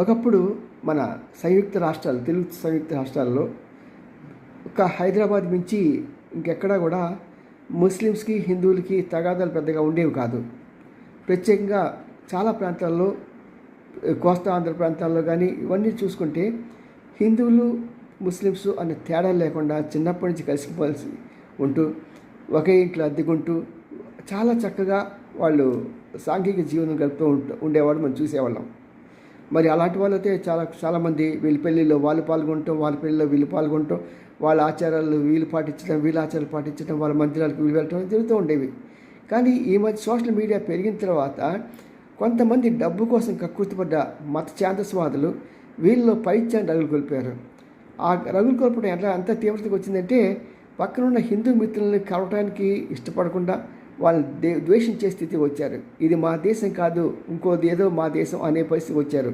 ఒకప్పుడు మన తెలుగు సంయుక్త రాష్ట్రాల్లో ఒక హైదరాబాద్ మించి ఇంకెక్కడా కూడా ముస్లిమ్స్కి హిందువులకి తగాదాలు పెద్దగా ఉండేవి కాదు. ప్రత్యేకంగా చాలా ప్రాంతాల్లో, కోస్తా ఆంధ్ర ప్రాంతాల్లో కానీ ఇవన్నీ చూసుకుంటే హిందువులు ముస్లిమ్స్ అనే తేడా లేకుండా చిన్నప్పటి నుంచి కలిసిపోవాల్సి ఉంటూ ఒకే ఇంట్లో అద్దెకుంటూ చాలా చక్కగా వాళ్ళు సాంఘిక జీవనం గడుపుతూ ఉండేవాడు మనం చూసేవాళ్ళం. మరి అలాంటి వాళ్ళైతే చాలామంది వీళ్ళ పెళ్ళిలో వాళ్ళు పాల్గొనటం, వాళ్ళ పెళ్ళిలో వీళ్ళు పాల్గొనటం, వాళ్ళ ఆచారాలు వీళ్ళు పాటించడం, వీళ్ళ ఆచారాలు పాటించడం, వాళ్ళ మందిరాలకు వీళ్ళు వెళ్ళటం జరుగుతూ ఉండేవి. కానీ ఈ మధ్య సోషల్ మీడియా పెరిగిన తర్వాత కొంతమంది డబ్బు కోసం కక్కుర్తిపడ్డ మత ఛాందస్వాదులు వీళ్ళలో పైత్యాన్ని రగులుకొల్పారు. ఆ రగులుకొల్పడం ఎంత తీవ్రతకు వచ్చిందంటే పక్కనున్న హిందూ మిత్రులను కలవటానికి ఇష్టపడకుండా వాళ్ళని ద్వేషించే స్థితి వచ్చారు. ఇది మా దేశం కాదు, ఇంకోది ఏదో మా దేశం అనే పరిస్థితి వచ్చారు.